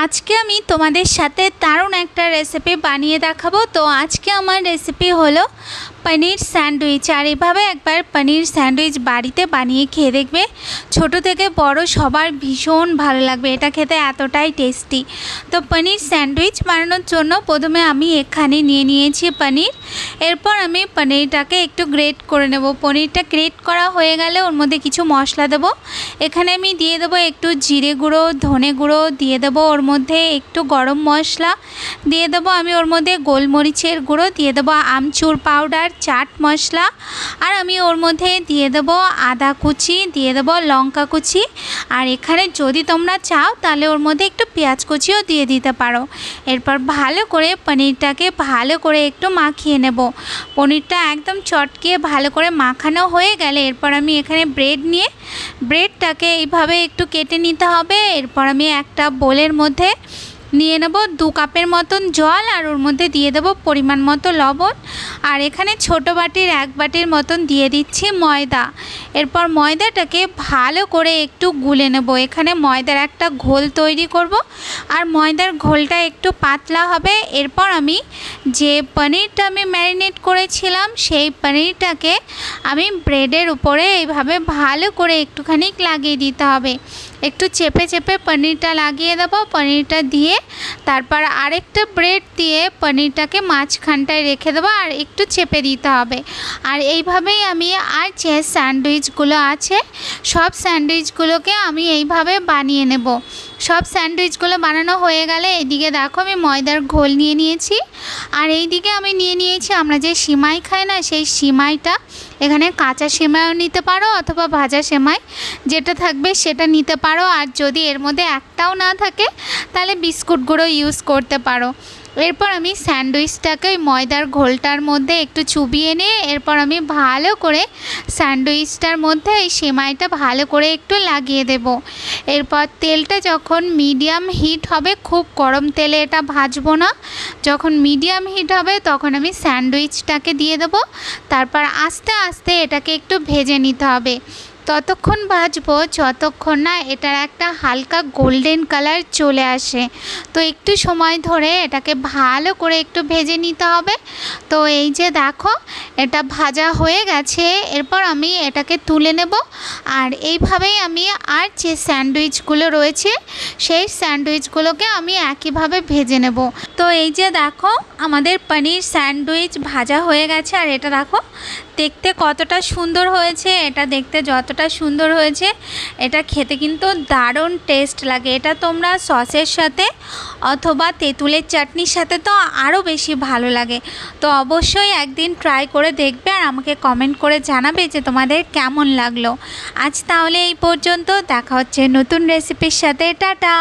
আজকে আমি তোমাদের সাথে দারুণ একটা রেসিপি বানিয়ে দেখাবো। তো আজকে আমার রেসিপি হলো পনির স্যান্ডউইচ। আর এভাবে একবার পনির স্যান্ডউইচ বাড়িতে বানিয়ে খেয়ে দেখবে, ছোট থেকে বড় সবার ভীষণ ভালো লাগবে, এটা খেতে এতটাই টেস্টি। তো পনির স্যান্ডউইচ বানানোর জন্য প্রথমে আমি এখানে নিয়ে নিয়েছি পনির। এরপর আমি পনিরটাকে একটু গ্রেট করে নেব। পনিরটা গ্রেট করা হয়ে গেলে ওর মধ্যে কিছু মশলা দেবো। এখানে আমি দিয়ে দেবো একটু জিরে গুঁড়ো, ধনে গুঁড়ো দিয়ে দেবো, ওর মধ্যে একটু গরম মশলা দিয়ে দেবো, আমি ওর মধ্যে গোলমরিচের গুঁড়ো দিয়ে দেবো, আমচুর পাউডার, চাট মশলা, আর আমি ওর মধ্যে দিয়ে দেবো আদা কুচি, দিয়ে দেবো লঙ্কা কুচি, আর এখানে যদি তোমরা চাও তাহলে ওর মধ্যে একটু পেঁয়াজ কুচিও দিয়ে দিতে পারো। এরপর ভালো করে পনিরটাকে ভালো করে একটু মাখিয়ে নেব। পনিরটা একদম চটকিয়ে ভালো করে মাখানো হয়ে গেলে এরপর আমি এখানে ব্রেড নিয়ে ব্রেডটাকে এইভাবে একটু কেটে নিতে হবে। এরপর আমি একটা বোলের মধ্যে নিয়ে নেব 2 কাপের মতন জল, আর ওর মধ্যে দিয়ে দেবো পরিমাণ মতো লবণ, আর এখানে ছোটো বাটির 1 বাটির মতন দিয়ে দিচ্ছি ময়দা। এরপর ময়দাটাকে ভালো করে একটু গুলে নেব। এখানে ময়দার একটা ঘোল তৈরি করব, আর ময়দার ঘোলটা একটু পাতলা হবে। এরপর আমি যে পনিরটা আমি ম্যারিনেট করেছিলাম সেই পনিরটাকে আমি ব্রেডের উপরে এইভাবে ভালো করে একটুখানি লাগিয়ে দিতে হবে। একটু চেপে চেপে পনিরটা লাগিয়ে দেবো। পনিরটা দিয়ে তারপর আরেকটা ব্রেড দিয়ে পনিরটাকে মাঝখানটায় রেখে দেবো, আর একটু চেপে দিতে হবে। আর এইভাবেই আমি আর যে স্যান্ডউইচগুলো আছে সব স্যান্ডউইচগুলোকে আমি এইভাবে বানিয়ে নেব। সব স্যান্ডউইচগুলো বানানো হয়ে গেলে এইদিকে দেখো আমি ময়দার ঘোল নিয়ে নিয়েছি, আর এইদিকে আমি নিয়ে নিয়েছি আমরা যে সিমাই খাই না সেই সিমাইটা। এখানে কাঁচা সেমাইও নিতে পারো অথবা ভাজা সেমাই, যেটা থাকবে সেটা নিতে পারো। আর যদি এর মধ্যে একটাও না থাকে তাহলে বিস্কুট গুঁড়ো ইউজ করতে পারো। এরপর আমি স্যান্ডউইচটাকে ওই ময়দার ঘোলটার মধ্যে একটু চুবিয়ে নিয়ে এরপর আমি ভালো করে স্যান্ডউইচটার মধ্যে এই সেমাইটা ভালো করে একটু লাগিয়ে দেব। এরপর তেলটা যখন মিডিয়াম হিট হবে, খুব গরম তেলে এটা ভাজবো না, যখন মিডিয়াম হিট হবে তখন আমি স্যান্ডউইচটাকে দিয়ে দেবো। তারপর আস্তে আস্তে এটাকে একটু ভেজে নিতে হবে। ততক্ষণ ভাজবো যতক্ষণ না এটার একটা হালকা গোল্ডেন কালার চলে আসে। তো একটু সময় ধরে এটাকে ভালো করে একটু ভেজে নিতে হবে। তো এই যে দেখো এটা ভাজা হয়ে গেছে, এরপর আমি এটাকে তুলে নেব। আর এইভাবেই আমি আর যে স্যান্ডউইচগুলো রয়েছে সেই স্যান্ডউইচগুলোকে আমি একইভাবে ভেজে নেব। তো এই যে দেখো আমাদের পনির স্যান্ডউইচ ভাজা হয়ে গেছে, আর এটা দেখো দেখতে কতটা সুন্দর হয়েছে। এটা দেখতে যতটা সুন্দর হয়েছে এটা খেতে কিন্তু দারুণ টেস্ট লাগে। এটা তোমরা সসের সাথে অথবা তেঁতুলের চাটনির সাথে তো আরও বেশি ভালো লাগে। তো অবশ্যই একদিন ট্রাই করে দেখবে আর আমাকে কমেন্ট করে জানাবে যে তোমাদের কেমন লাগলো। আজ তাহলে এই পর্যন্ত, দেখা হচ্ছে নতুন রেসিপির সাথে। টাটা।